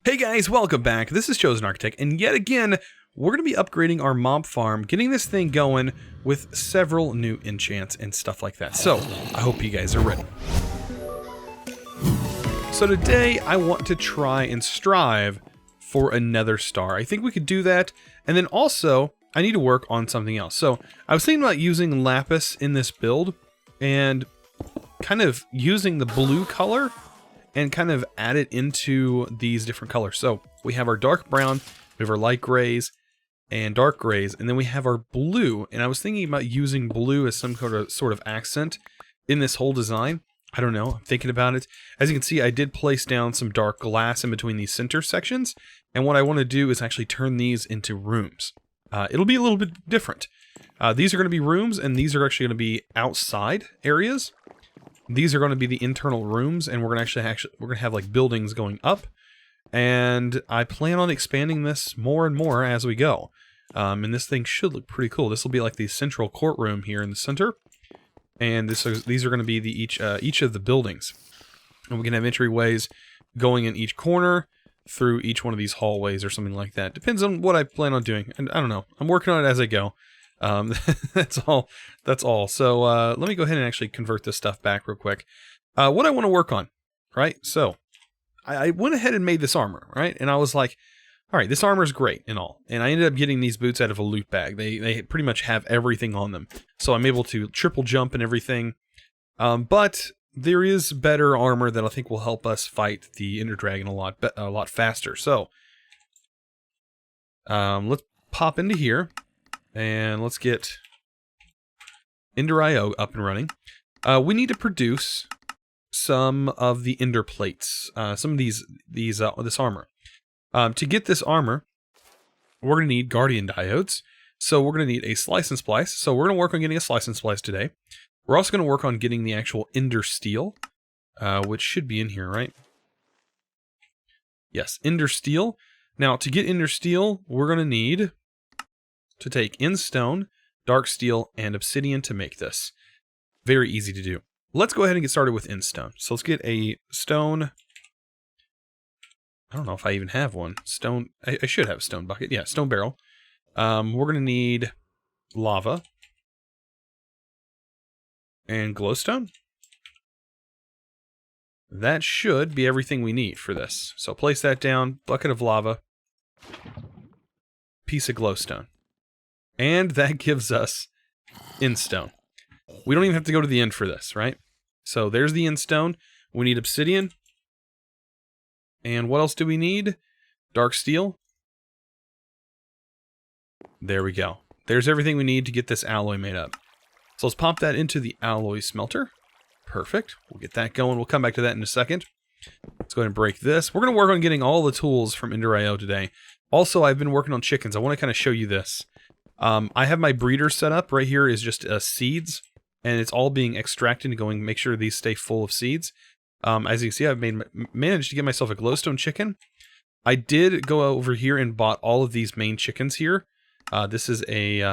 Hey guys, welcome back. This is Chosen Architect, and yet again, we're going to be upgrading our mob farm, getting this thing going with several new enchants and stuff like that. So, I hope you guys are ready. So today, I want to try and strive for another star. I think we could do that, and then also, I need to work on something else. So, I was thinking about using lapis in this build, and kind of using the blue color and kind of add it into these different colors. So we have our dark brown, we have our light grays and dark grays, and then we have our blue. And I was thinking about using blue as some sort of accent in this whole design. I don't know, I'm thinking about it. As you can see, I did place down some dark glass in between these center sections. And what I want to do is actually turn these into rooms. It'll be a little bit different. These are going to be rooms, and these are actually going to be outside areas. These are going to be the internal rooms, and we're going to have like buildings going up, and I plan on expanding this more and more as we go. And this thing should look pretty cool. This will be like the central courtroom here in the center, and these are going to be each of the buildings, and we can have entryways going in each corner through each one of these hallways or something like that. Depends on what I plan on doing, and I don't know. I'm working on it as I go. That's all. So, let me go ahead and actually convert this stuff back real quick. What I want to work on, right? So, I went ahead and made this armor, right? And I was like, all right, this armor is great and all. And I ended up getting these boots out of a loot bag. They pretty much have everything on them. So I'm able to triple jump and everything. But there is better armor that I think will help us fight the Ender Dragon a lot faster. So, let's pop into here. And let's get Ender.io up and running. We need to produce some of the Ender plates, some of this armor. To get this armor, we're going to need Guardian diodes. So we're going to need a slice and splice. So we're going to work on getting a slice and splice today. We're also going to work on getting the actual Ender steel, which should be in here, right? Yes, Ender steel. Now, to get Ender steel, we're going to need to take End stone, dark steel, and obsidian to make this. Very easy to do. Let's go ahead and get started with End stone. So let's get a stone. I don't know if I even have one. Stone. I should have a stone bucket. Yeah, stone barrel. We're going to need lava and glowstone. That should be everything we need for this. So place that down. Bucket of lava. Piece of glowstone. And that gives us End stone. We don't even have to go to the end for this, right? So there's the End stone. We need obsidian. And what else do we need? Dark steel. There we go. There's everything we need to get this alloy made up. So let's pop that into the alloy smelter. Perfect. We'll get that going. We'll come back to that in a second. Let's go ahead and break this. We're going to work on getting all the tools from Ender.io today. Also, I've been working on chickens. I want to kind of show you this. I have my breeder set up. Right here is just seeds, and it's all being extracted and going. Make sure these stay full of seeds. As you can see, I've managed to get myself a glowstone chicken. I did go over here and bought all of these main chickens here. This is a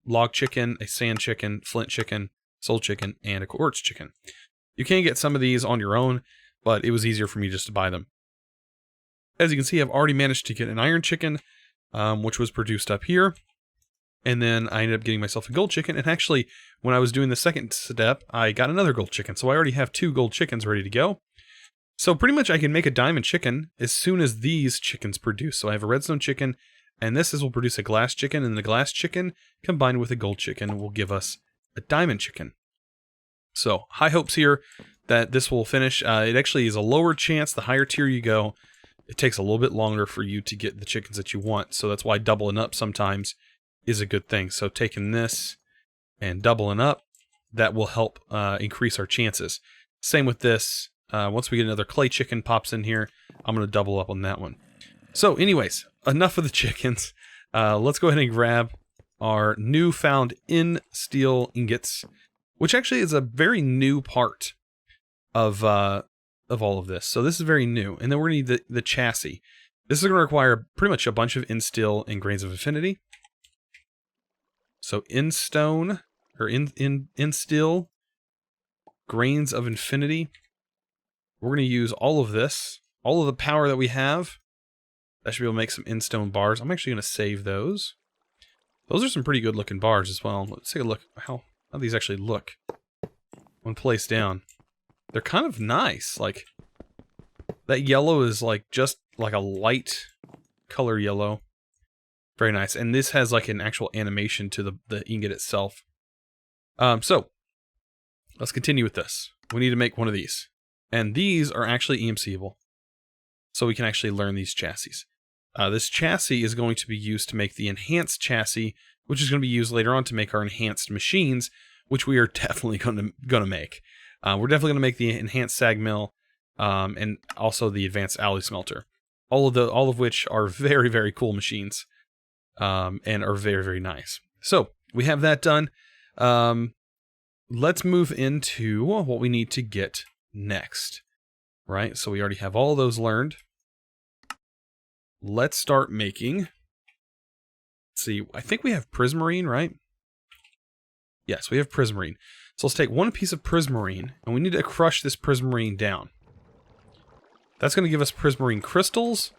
log chicken, a sand chicken, flint chicken, soul chicken, and a quartz chicken. You can get some of these on your own, but it was easier for me just to buy them. As you can see, I've already managed to get an iron chicken, which was produced up here. And then I ended up getting myself a gold chicken. And actually, when I was doing the second step, I got another gold chicken. So I already have 2 gold chickens ready to go. So pretty much I can make a diamond chicken as soon as these chickens produce. So I have a redstone chicken, and this will produce a glass chicken. And the glass chicken combined with a gold chicken will give us a diamond chicken. So high hopes here that this will finish. It actually is a lower chance. The higher tier you go, it takes a little bit longer for you to get the chickens that you want. So that's why doubling up sometimes is a good thing. So taking this and doubling up, that will help increase our chances. Same with this. Once we get another clay chicken pops in here, I'm going to double up on that one. So anyways, enough of the chickens. Let's go ahead and grab our newfound steel ingots, which actually is a very new part of all of this. So this is very new. And then we're going to need the chassis. This is going to require pretty much a bunch of steel and grains of infinity. So in stone, or in steel, grains of infinity. We're going to use all of this, all of the power that we have, That should be able to make some in-stone bars. I'm actually going to save those. Those are some pretty good looking bars as well. Let's take a look how these actually look when placed down. They're kind of nice. Like, that yellow is like just like a light color yellow. Very nice. And this has like an actual animation to the ingot itself. So, let's continue with this. We need to make one of these. And these are actually EMC-able. So we can actually learn these chassis. This chassis is going to be used to make the enhanced chassis, which is going to be used later on to make our enhanced machines, which we are definitely going to make. We're definitely going to make the enhanced sag mill, and also the advanced alloy smelter. All of which are very, very cool machines, and are very, very nice. So we have that done. Let's move into what we need to get next. Right, so we already have all those learned. Let's start making. Let's see, I think we have prismarine, right? Yes, we have prismarine. So let's take one piece of prismarine, and we need to crush this prismarine down. That's going to give us prismarine crystals,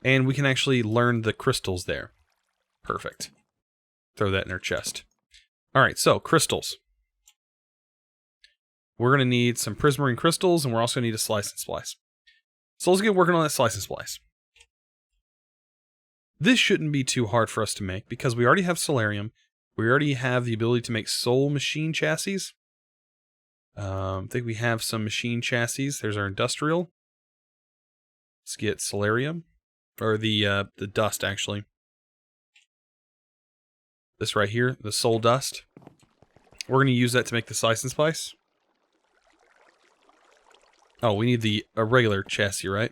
and we can actually learn the crystals there. Perfect. Throw that in our chest. Alright, so crystals. We're going to need some prismarine crystals, and we're also going to need a slice and splice. So let's get working on that slice and splice. This shouldn't be too hard for us to make, because we already have solarium. We already have the ability to make soul machine chassis. I think we have some machine chassis. There's our industrial. Let's get solarium. Or the dust, actually. This right here, the soul dust. We're going to use that to make the slice and splice. Oh, we need a regular chassis, right?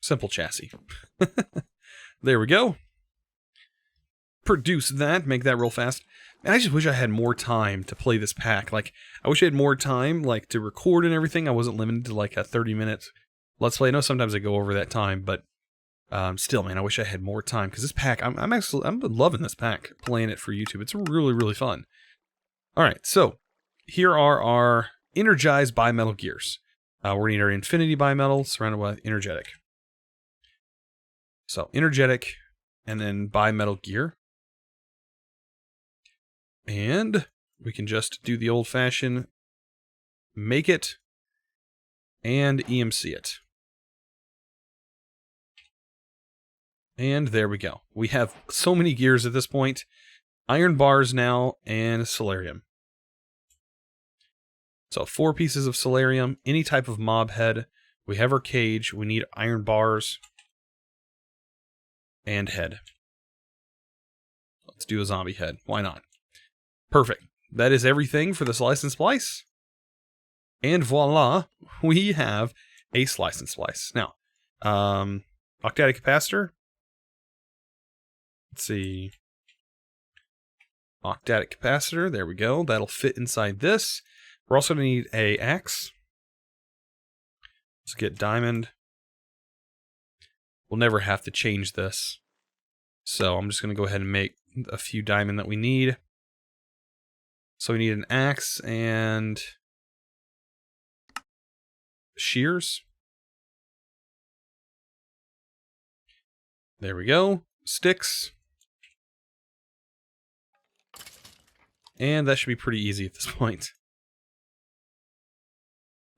Simple chassis. There we go. Produce that, make that real fast. And I just wish I had more time to play this pack. Like, I wish I had more time, like, to record and everything. I wasn't limited to, like, a 30-minute Let's Play. I know sometimes I go over that time, but still, man, I wish I had more time. Because this pack, I'm loving this pack, playing it for YouTube. It's really, really fun. Alright, so, here are our energized bimetal gears. We're going to need our infinity bimetal surrounded by energetic. So, energetic, and then bimetal gear. And we can just do the old-fashioned make it and EMC it. And there we go. We have so many gears at this point. Iron bars now, and solarium. So 4 pieces of solarium, any type of mob head. We have our cage. We need iron bars and head. Let's do a zombie head. Why not? Perfect. That is everything for the slice and splice. And voila, we have a slice and splice. Now, octadic capacitor. Let's see. Octadic capacitor. There we go. That'll fit inside this. We're also going to need a axe. Let's get diamond. We'll never have to change this. So I'm just going to go ahead and make a few diamond that we need. So we need an axe and shears. There we go. Sticks. And that should be pretty easy at this point.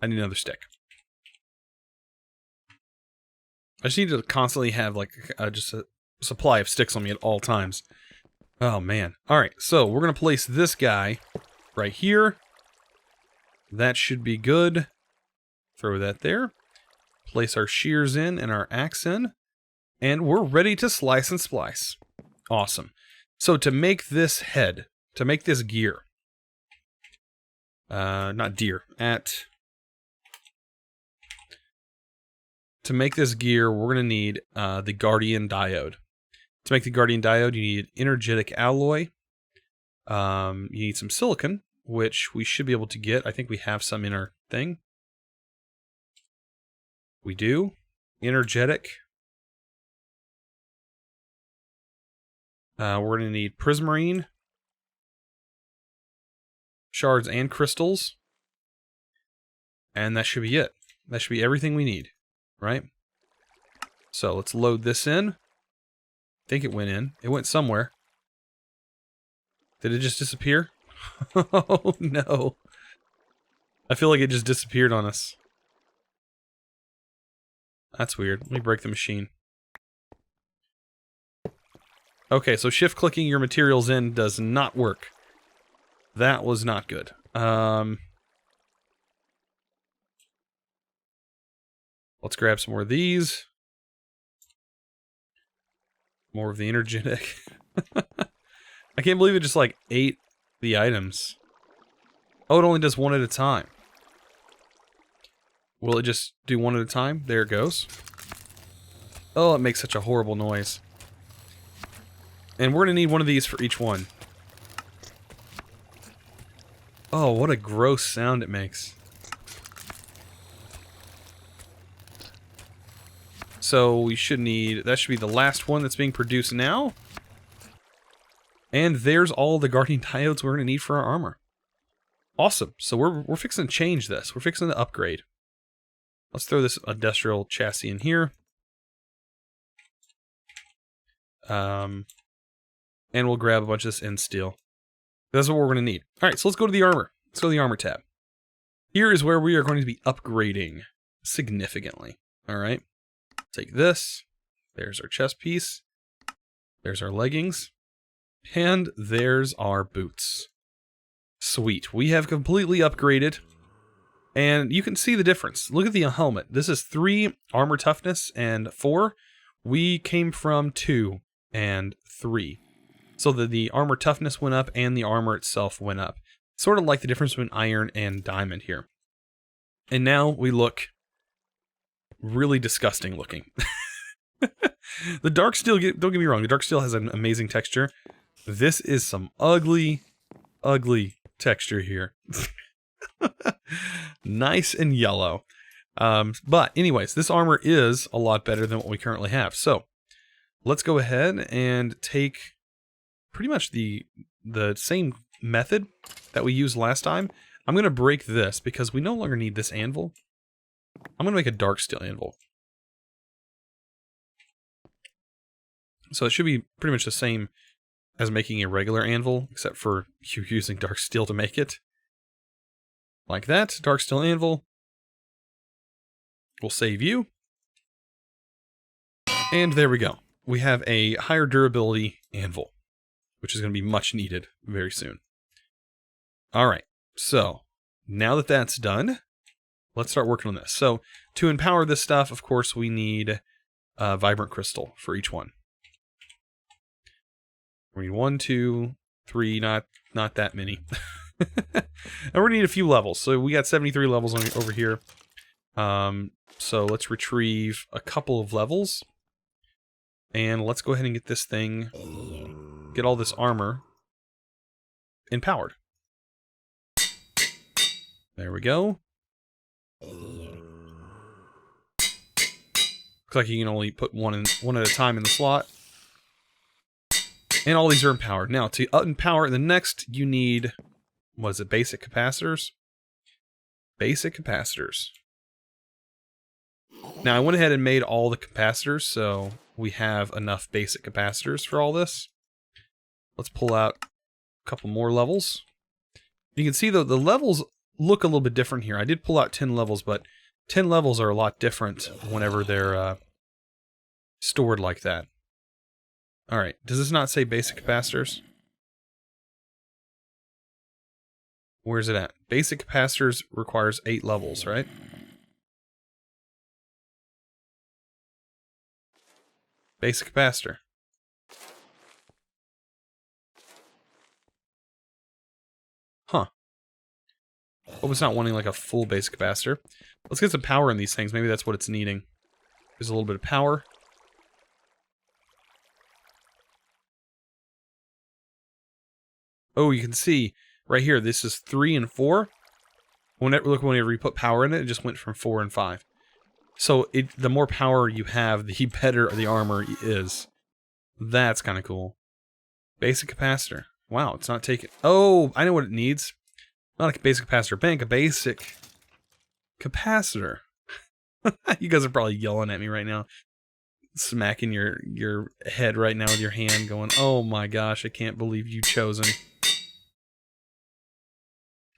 I need another stick. I just need to constantly have like just a supply of sticks on me at all times. Oh man. Alright, so we're going to place this guy right here. That should be good. Throw that there. Place our shears in and our axe in. And we're ready to slice and splice. Awesome. So to make this head, to make this gear, not deer, to make this gear, we're going to need the Guardian Diode. To make the Guardian Diode, you need energetic alloy. You need some silicon, which we should be able to get. I think we have some in our thing. We do. Energetic. We're going to need prismarine, shards, and crystals. And that should be it. That should be everything we need, right? So let's load this in. I think it went in. It went somewhere. Did it just disappear? Oh no. I feel like it just disappeared on us. That's weird. Let me break the machine. Okay, so shift clicking your materials in does not work. That was not good. Let's grab some more of these. More of the energetic. I can't believe it just like ate the items. Oh, it only does one at a time. Will it just do one at a time? There it goes. Oh, it makes such a horrible noise. And we're gonna need one of these for each one. Oh, what a gross sound it makes. So we should need, that should be the last one that's being produced now. And there's all the guardian diodes we're gonna need for our armor. Awesome. So we're fixing to change this. We're fixing to upgrade. Let's throw this industrial chassis in here. And we'll grab a bunch of this end steel. That's what we're going to need. Alright, so let's go to the armor. Let's go to the armor tab. Here is where we are going to be upgrading significantly. Alright. Take this. There's our chest piece. There's our leggings. And there's our boots. Sweet. We have completely upgraded. And you can see the difference. Look at the helmet. This is 3 armor toughness and 4. We came from 2 and 3. So the armor toughness went up and the armor itself went up. Sort of like the difference between iron and diamond here. And now we look really disgusting looking. The dark steel, don't get me wrong, the dark steel has an amazing texture. This is some ugly, ugly texture here. Nice and yellow. But anyways, this armor is a lot better than what we currently have. So let's go ahead and take pretty much the same method that we used last time. I'm going to break this because we no longer need this anvil. I'm going to make a dark steel anvil. So it should be pretty much the same as making a regular anvil, except for you using dark steel to make it. Like that, dark steel anvil. We'll save you. And there we go. We have a higher durability anvil, which is going to be much needed very soon. Alright, so now that that's done, let's start working on this. So to empower this stuff, of course, we need vibrant crystal for each one. We need 1, 2, 3, not that many. And we're going to need a few levels. So we got 73 levels over here. So let's retrieve a couple of levels. And let's go ahead and get this thing, get all this armor empowered. There we go. Looks like you can only put one at a time in the slot. And all these are empowered. Now, to empower the next, you need, what is it, basic capacitors? Basic capacitors. Now, I went ahead and made all the capacitors, so we have enough basic capacitors for all this. Let's pull out a couple more levels. You can see, though, the levels look a little bit different here. I did pull out 10 levels, but 10 levels are a lot different whenever they're stored like that. Alright, does this not say basic capacitors? Where's it at? Basic capacitors requires 8 levels, right? Basic capacitor. Huh. Hope it's not wanting like a full basic capacitor. Let's get some power in these things. Maybe that's what it's needing. There's a little bit of power. Oh, you can see right here, this is 3 and 4. Whenever you put power in it, it just went from 4 and 5. So the more power you have, the better the armor is. That's kind of cool. Basic capacitor. Wow, it's not taking... Oh, I know what it needs. Not a basic capacitor bank, a basic capacitor. You guys are probably yelling at me right now. smacking your head right now with your hand going, oh my gosh, I can't believe you chosen.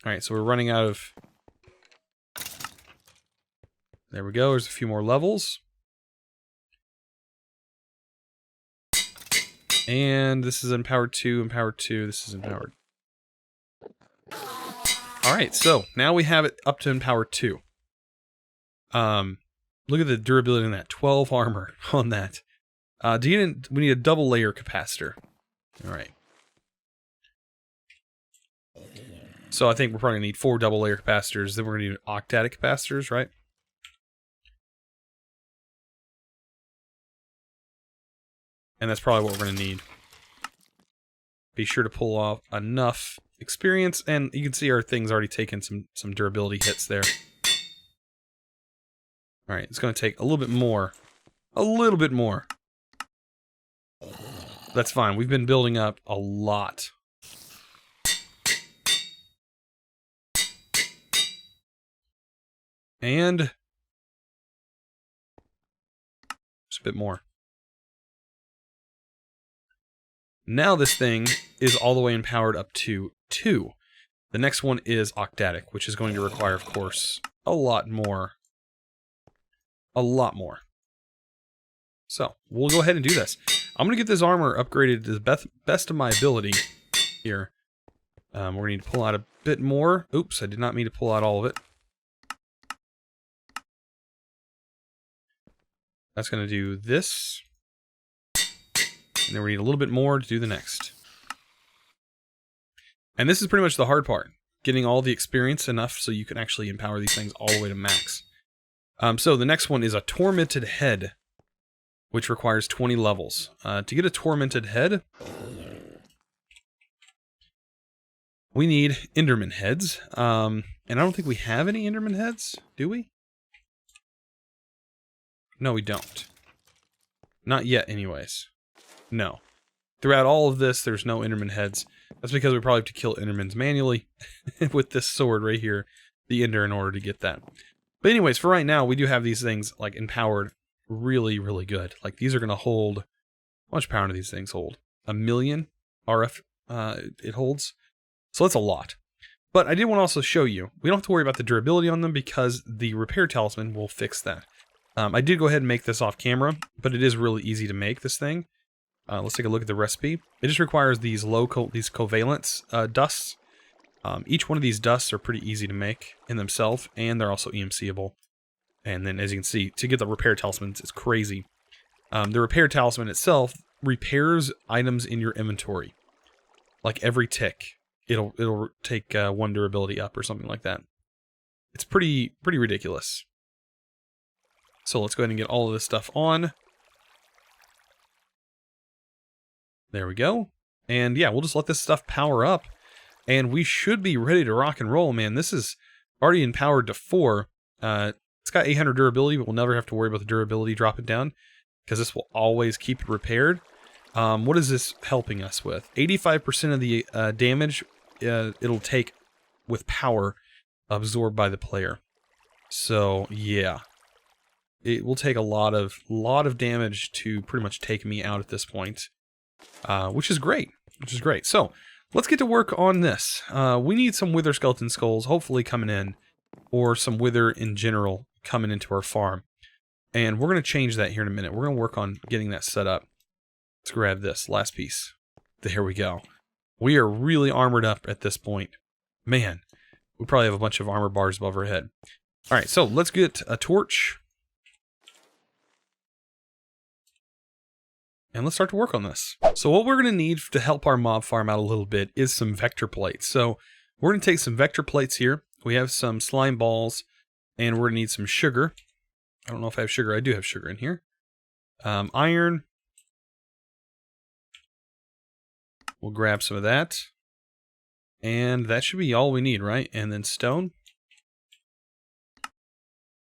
Alright, so we're running out of... There we go, there's a few more levels. And this is empowered 2, empowered 2, this is empowered. Alright, so now we have it up to empowered 2. Look at the durability on that. 12 armor on that. We need a double layer capacitor. Alright. So I think we're probably going to need 4 double layer capacitors. Then we're going to need octadic capacitors, right? And that's probably what we're going to need. Be sure to pull off enough experience. And you can see our thing's already taken some durability hits there. Alright, it's going to take a little bit more. A little bit more. That's fine. We've been building up a lot. And just a bit more. Now this thing is all the way empowered up to 2. The next one is octadic, which is going to require, of course, a lot more. A lot more. So, we'll go ahead and do this. I'm going to get this armor upgraded to the best of my ability here. We're going to need to pull out a bit more. Oops, I did not mean to pull out all of it. That's going to do this. And then we need a little bit more to do the next. And this is pretty much the hard part. Getting all the experience enough so you can actually empower these things all the way to max. So the next one is a Tormented Head, which requires 20 levels. To get a Tormented Head, we need Enderman Heads. And I don't think we have any Enderman Heads, do we? No, we don't. Not yet, anyways. No. Throughout all of this, there's no Enderman Heads. That's because we probably have to kill Endermans manually with this sword right here, the Ender, in order to get that. But anyways, for right now, we do have these things, like, empowered really, really good. Like, these are going to hold... How much power do these things hold? 1,000,000 RF it holds. So that's a lot. But I did want to also show you, we don't have to worry about the durability on them because the repair talisman will fix that. I did go ahead and make this off camera, but it is really easy to make this thing. Let's take a look at the recipe. It just requires these these covalence dusts. Each one of these dusts are pretty easy to make in themselves, and they're also EMC-able. And then, as you can see, to get the repair talismans, it's crazy. The repair talisman itself repairs items in your inventory. Like every tick, it'll take 1 durability up or something like that. It's pretty ridiculous. So let's go ahead and get all of this stuff on. There we go. And yeah, we'll just let this stuff power up. And we should be ready to rock and roll, man. This is already empowered to 4. It's got 800 durability, but we'll never have to worry about the durability dropping down, because this will always keep it repaired. What is this helping us with? 85% of the damage it'll take with power absorbed by the player. So, yeah. It will take a lot of damage to pretty much take me out at this point. Which is great. So, let's get to work on this. We need some Wither Skeleton Skulls hopefully coming in, or some Wither in general coming into our farm. And we're going to change that here in a minute. We're going to work on getting that set up. Let's grab this last piece. There we go. We are really armored up at this point. Man, we probably have a bunch of armor bars above our head. Alright, so let's get a torch. And let's start to work on this. So what we're going to need to help our mob farm out a little bit is some vector plates. So we're going to take some vector plates here. We have some slime balls, and we're going to need some sugar. I don't know if I have sugar. I do have sugar in here. Iron. We'll grab some of that. And that should be all we need, right? And then stone.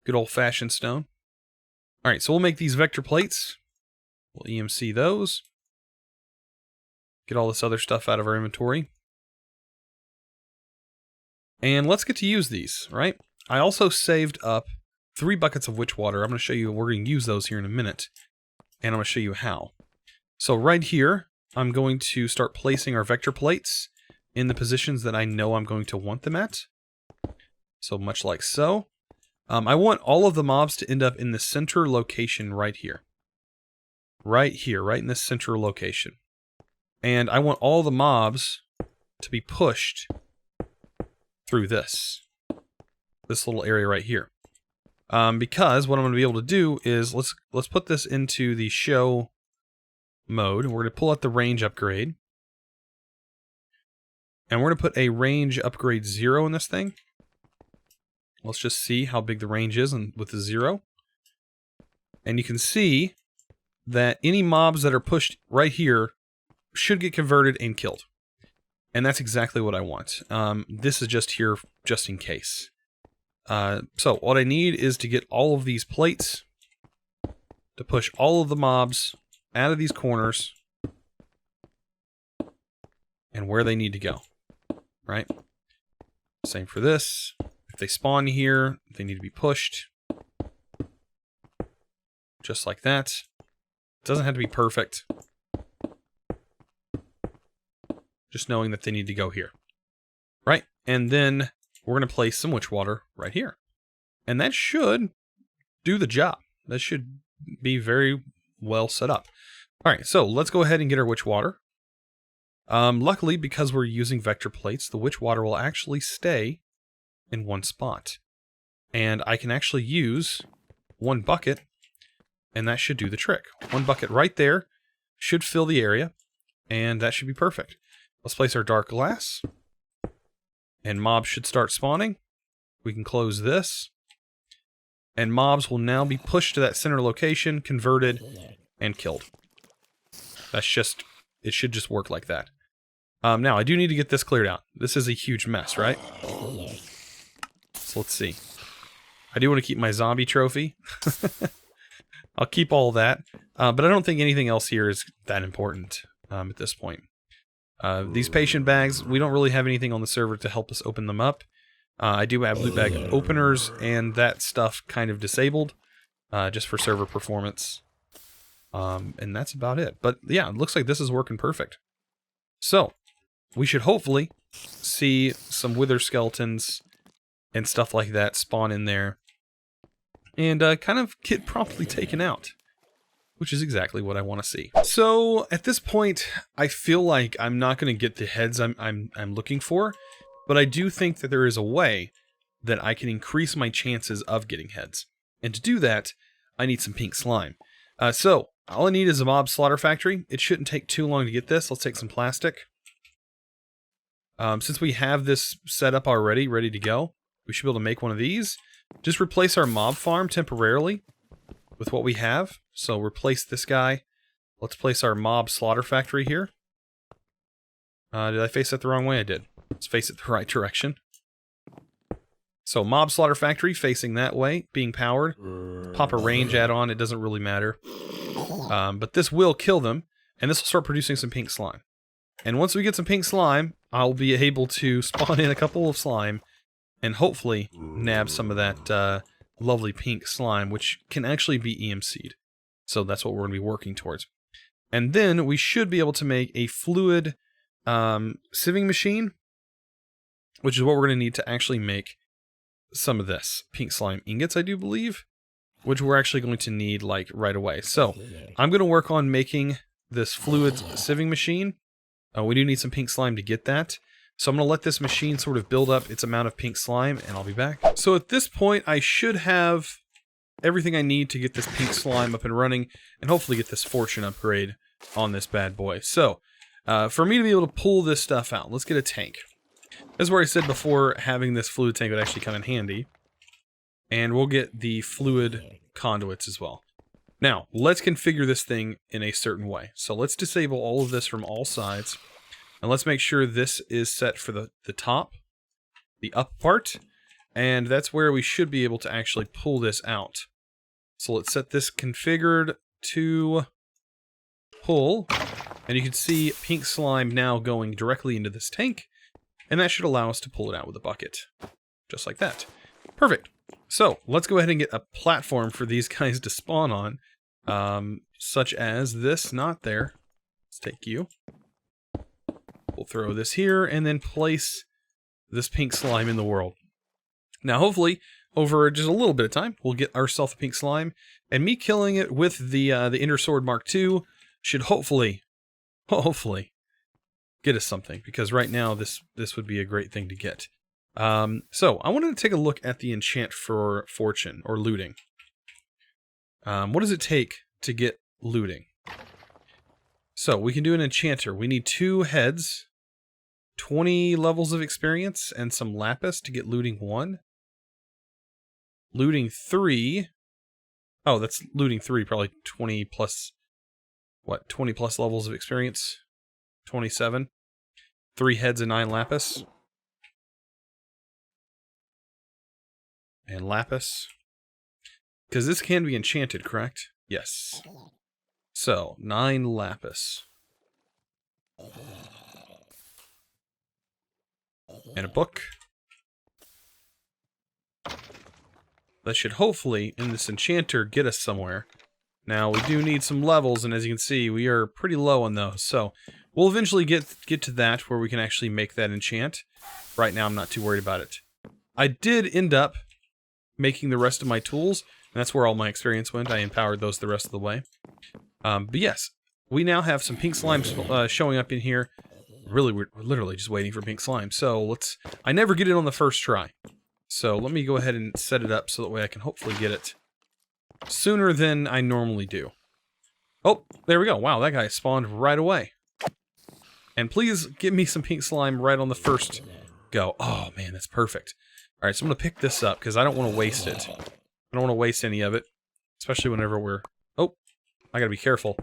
Good old-fashioned stone. Alright, so we'll make these vector plates. We'll EMC those. Get all this other stuff out of our inventory. And let's get to use these, right? I also saved up 3 buckets of witch water. I'm going to show you, we're going to use those here in a minute. and I'm going to show you how. So right here, I'm going to start placing our vector plates in the positions that I know I'm going to want them at. So much like so. I want all of the mobs to end up in the center location right here. Right here, right in this central location. And I want all the mobs to be pushed through this little area right here. Because what I'm going to be able to do is, let's put this into the show mode. We're going to pull out the range upgrade. And we're going to put a range upgrade 0 in this thing. Let's just see how big the range is with the 0. And you can see that any mobs that are pushed right here should get converted and killed. And that's exactly what I want. This is just here just in case. So what I need is to get all of these plates to push all of the mobs out of these corners and where they need to go. Right? Same for this. If they spawn here, they need to be pushed. Just like that. It doesn't have to be perfect. Just knowing that they need to go here. Right? And then we're going to place some witch water right here. And that should do the job. That should be very well set up. Alright, so let's go ahead and get our witch water. Luckily, because we're using vector plates, the witch water will actually stay in one spot. And I can actually use one bucket, and that should do the trick. One bucket right there should fill the area, and that should be perfect. Let's place our dark glass, and mobs should start spawning. We can close this, and mobs will now be pushed to that center location, converted, and killed. That's just, it should just work like that. Now, I do need to get this cleared out. This is a huge mess, right? So let's see. I do want to keep my zombie trophy. I'll keep all that. But I don't think anything else here is that important at this point. These patient bags, we don't really have anything on the server to help us open them up. I do have loot bag openers, and that stuff kind of disabled, just for server performance. And that's about it. But yeah, it looks like this is working perfect. So, we should hopefully see some wither skeletons and stuff like that spawn in there. And kind of get promptly taken out. Which is exactly what I want to see. So, at this point, I feel like I'm not going to get the heads I'm looking for. But I do think that there is a way that I can increase my chances of getting heads. And to do that, I need some pink slime. So, all I need is a mob slaughter factory. It shouldn't take too long to get this. Let's take some plastic. Since we have this set up already, ready to go, we should be able to make one of these. Just replace our mob farm temporarily with what we have. So replace this guy. Let's place our mob slaughter factory here. Did I face it the wrong way? I did. Let's face it the right direction. So mob slaughter factory facing that way, being powered. Pop a range add-on, it doesn't really matter. But this will kill them, and this will start producing some pink slime. And once we get some pink slime, I'll be able to spawn in a couple of slime, and hopefully nab some of that lovely pink slime, which can actually be EMC'd. So that's what we're going to be working towards. And then we should be able to make a fluid sieving machine, which is what we're going to need to actually make some of this. Pink slime ingots, I do believe, which we're actually going to need like right away. So I'm going to work on making this fluid sieving machine. We do need some pink slime to get that. So I'm going to let this machine sort of build up its amount of pink slime, and I'll be back. So at this point, I should have everything I need to get this pink slime up and running, and hopefully get this fortune upgrade on this bad boy. So, for me to be able to pull this stuff out, let's get a tank. This is where I said before having this fluid tank would actually come in handy. And we'll get the fluid conduits as well. Now, let's configure this thing in a certain way. So let's disable all of this from all sides. And let's make sure this is set for the top, the up part. And that's where we should be able to actually pull this out. So let's set this configured to pull. And you can see pink slime now going directly into this tank. And that should allow us to pull it out with a bucket. Just like that. Perfect. So, let's go ahead and get a platform for these guys to spawn on. Such as this, not there. Let's take you. We'll throw this here, and then place this pink slime in the world. Now, hopefully, over just a little bit of time, we'll get ourselves a pink slime, and me killing it with the Ender Sword Mark II should hopefully get us something, because right now this would be a great thing to get. So I wanted to take a look at the enchant for fortune or looting. What does it take to get looting? So we can do an enchanter. We need 2 heads, 20 levels of experience, and some lapis to get looting 1. Looting 3. Oh, that's looting 3, probably 20 plus, what, 20 plus levels of experience? 27. 3 heads and 9 lapis. And lapis. Because this can be enchanted, correct? Yes. So, 9 lapis. And a book. That should hopefully, in this enchanter, get us somewhere. Now, we do need some levels, and as you can see, we are pretty low on those. So, we'll eventually get to that where we can actually make that enchant. Right now, I'm not too worried about it. I did end up making the rest of my tools, and that's where all my experience went. I empowered those the rest of the way. But yes, we now have some pink slimes showing up in here. Really, we're literally just waiting for pink slime. So I never get it on the first try. So let me go ahead and set it up so that way I can hopefully get it sooner than I normally do. Oh, there we go. Wow, that guy spawned right away. And please give me some pink slime right on the first go. Oh man, that's perfect. Alright, so I'm going to pick this up because I don't want to waste it. I don't want to waste any of it. Especially whenever we're... Oh, I gotta be careful.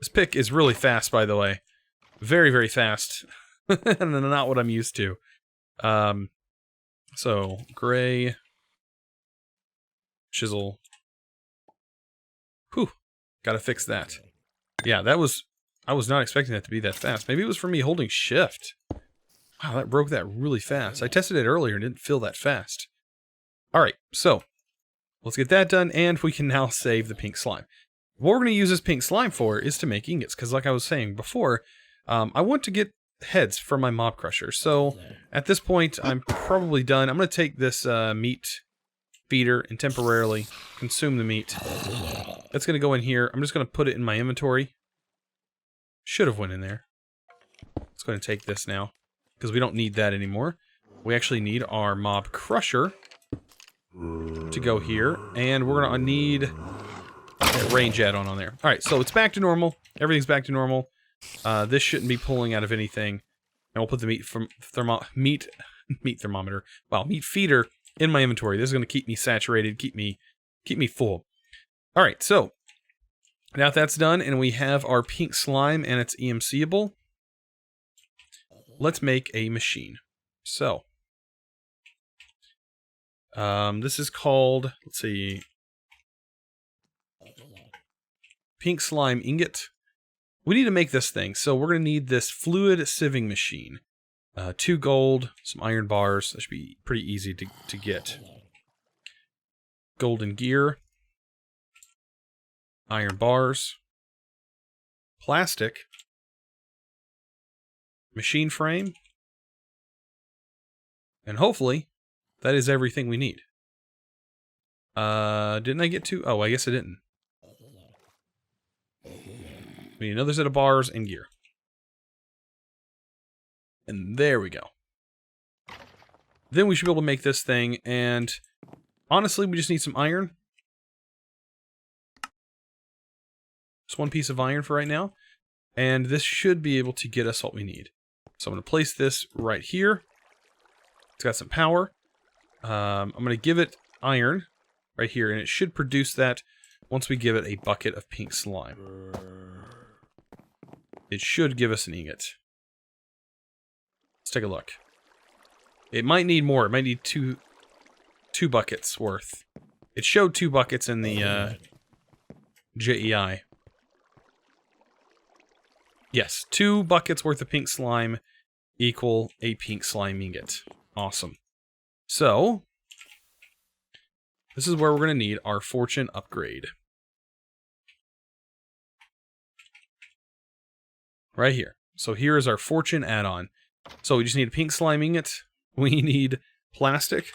This pick is really fast, by the way. Very, very fast. And not what I'm used to. So, gray. Chisel. Whew. Gotta fix that. Yeah, that was... I was not expecting that to be that fast. Maybe it was for me holding shift. Wow, that broke that really fast. I tested it earlier and didn't feel that fast. Alright, so... let's get that done, and we can now save the pink slime. What we're going to use this pink slime for is to make ingots, because like I was saying before, I want to get heads for my mob crusher. So, at this point, I'm probably done. I'm going to take this meat feeder and temporarily consume the meat. That's going to go in here. I'm just going to put it in my inventory. Should have went in there. Let's go ahead and take this now, because we don't need that anymore. We actually need our mob crusher to go here, and we're gonna need a range add-on on there. Alright, so it's back to normal. Everything's back to normal. This shouldn't be pulling out of anything. And we'll put the meat thermometer. Wow, meat feeder in my inventory. This is gonna keep me saturated, keep me full. Alright, so now that that's done, and we have our pink slime and it's EMCable, let's make a machine. So this is called, let's see, pink slime ingot. We need to make this thing, so we're going to need this fluid sieving machine. 2 gold, some iron bars. That should be pretty easy to get. Golden gear. Iron bars. Plastic. Machine frame. And hopefully... that is everything we need. Didn't I get to? Oh, I guess I didn't. We need another set of bars and gear. And there we go. Then we should be able to make this thing, and honestly, we just need some iron. Just 1 piece of iron for right now. And this should be able to get us what we need. So I'm going to place this right here. It's got some power. I'm going to give it iron right here, and it should produce that once we give it a bucket of pink slime. It should give us an ingot. Let's take a look. It might need more. It might need two buckets worth. It showed 2 buckets in the JEI. Yes, 2 buckets worth of pink slime equal a pink slime ingot. Awesome. So, this is where we're going to need our fortune upgrade. right here. So here is our fortune add-on. So we just need a pink slime ingot. We need plastic.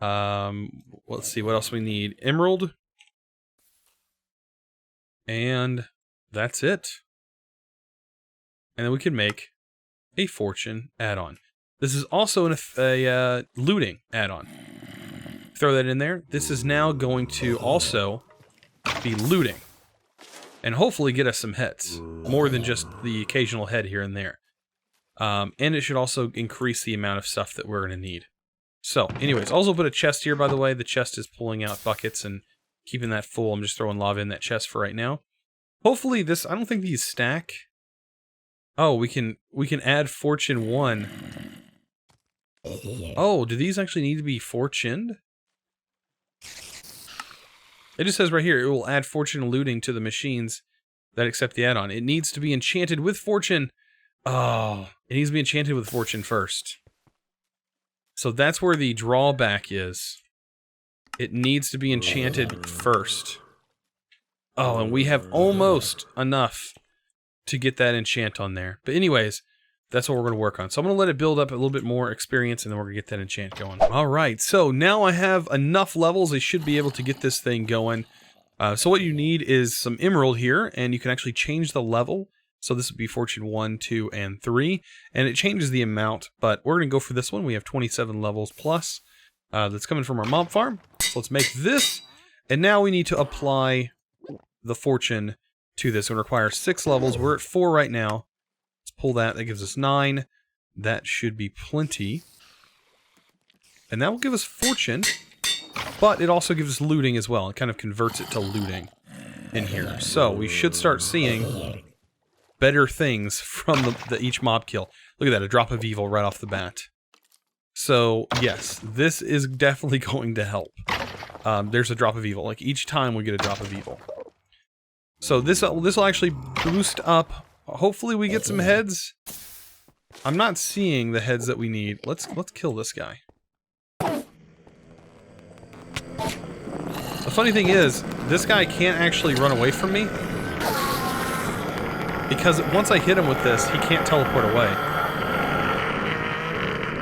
Let's see what else we need. Emerald. And that's it. And then we can make a fortune add-on. This is also a looting add-on. Throw that in there. This is now going to also be looting. And hopefully get us some heads. More than just the occasional head here and there. And it should also increase the amount of stuff that we're going to need. So, anyways, also put a chest here, by the way. The chest is pulling out buckets and keeping that full. I'm just throwing lava in that chest for right now. Hopefully this, I don't think these stack. Oh, we can add fortune 1. Oh, do these actually need to be fortuned? It just says right here, it will add fortune looting to the machines that accept the add-on. It needs to be enchanted with fortune. Oh, it needs to be enchanted with fortune first. So that's where the drawback is. It needs to be enchanted first. Oh, and we have almost enough to get that enchant on there. But anyways, that's what we're going to work on. So I'm going to let it build up a little bit more experience, and then we're going to get that enchant going. All right, so now I have enough levels. I should be able to get this thing going. So what you need is some emerald here, and you can actually change the level. So this would be fortune 1, 2, and 3. And it changes the amount, but we're going to go for this one. We have 27 levels plus. That's coming from our mob farm. So let's make this. And now we need to apply the fortune to this. It requires 6 levels. We're at 4 right now. Let's pull that. That gives us 9. That should be plenty. And that will give us fortune. But it also gives us looting as well. It kind of converts it to looting in here. So we should start seeing better things from each mob kill. Look at that, a drop of evil right off the bat. So, yes, this is definitely going to help. There's a drop of evil. Like, each time we get a drop of evil. So this will actually boost up. Hopefully we get some heads. I'm not seeing the heads that we need. Let's kill this guy. The funny thing is, this guy can't actually run away from me. Because once I hit him with this, he can't teleport away.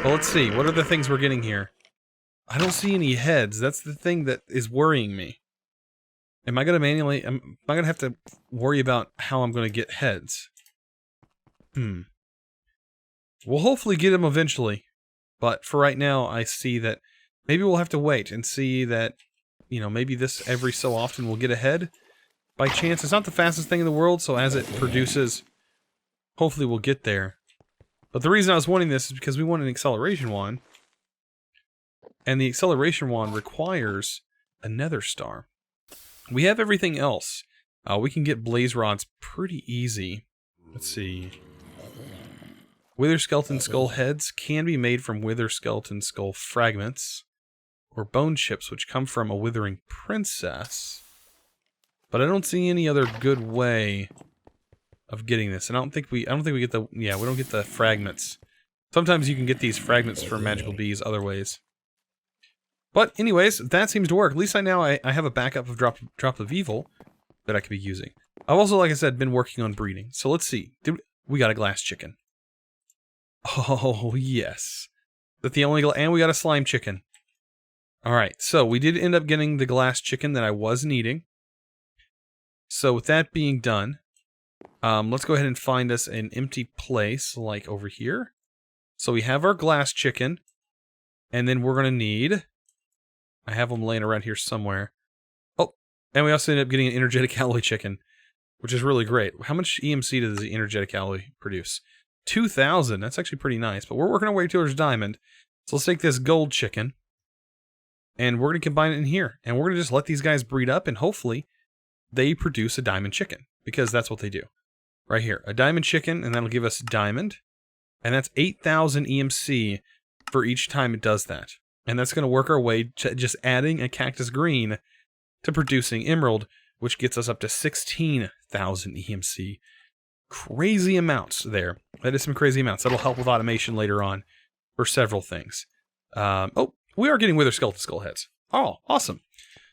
Well, let's see. What are the things we're getting here? I don't see any heads. That's the thing that is worrying me. Am I going to manually... Am I going to have to worry about how I'm going to get heads? We'll hopefully get them eventually. But for right now, I see that maybe we'll have to wait and see that, you know, maybe this every so often we'll get a head. By chance, it's not the fastest thing in the world, so as it produces, hopefully we'll get there. But the reason I was wanting this is because we want an acceleration wand. And the acceleration wand requires a nether star. We have everything else. We can get blaze rods pretty easy. Let's see. Wither skeleton skull heads can be made from wither skeleton skull fragments. Or bone chips, which come from a withering princess. But I don't see any other good way of getting this. And I don't think we get the, yeah, we don't get the fragments. Sometimes you can get these fragments from magical bees other ways. But anyways, that seems to work. At least I have a backup of drop of evil that I could be using. I've also, like I said, been working on breeding. So let's see. We got a glass chicken. Oh, yes. That the only, and we got a slime chicken. Alright, so we did end up getting the glass chicken that I was needing. So with that being done, let's go ahead and find us an empty place, like over here. So we have our glass chicken, and then we're going to need... I have them laying around here somewhere. Oh, and we also ended up getting an energetic alloy chicken, which is really great. How much EMC does the energetic alloy produce? 2,000. That's actually pretty nice, but we're working our way towards diamond. So let's take this gold chicken, and we're going to combine it in here. And we're going to just let these guys breed up, and hopefully they produce a diamond chicken, because that's what they do. Right here, a diamond chicken, and that'll give us diamond. And that's 8,000 EMC for each time it does that. And that's going to work our way to just adding a cactus green to producing emerald, which gets us up to 16,000 EMC. Crazy amounts there. That is some crazy amounts. That'll help with automation later on for several things. Oh, we are getting wither skeleton skull heads. Oh, awesome.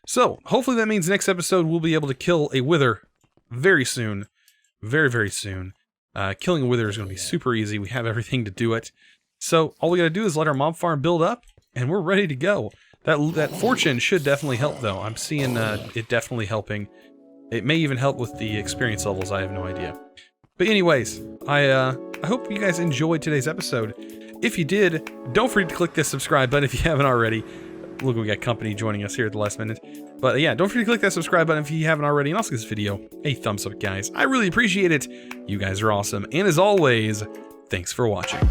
So, hopefully that means next episode we'll be able to kill a wither very soon. Very, very soon. Killing a wither is going to be super easy. We have everything to do it. So, all we got to do is let our mob farm build up, and we're ready to go. That fortune should definitely help, though. I'm seeing it definitely helping. It may even help with the experience levels. I have no idea. But anyways, I hope you guys enjoyed today's episode. If you did, don't forget to click the subscribe button if you haven't already. Look, we got company joining us here at the last minute. But yeah, don't forget to click that subscribe button if you haven't already. And also give this video a thumbs up, guys. I really appreciate it. You guys are awesome. And as always, thanks for watching.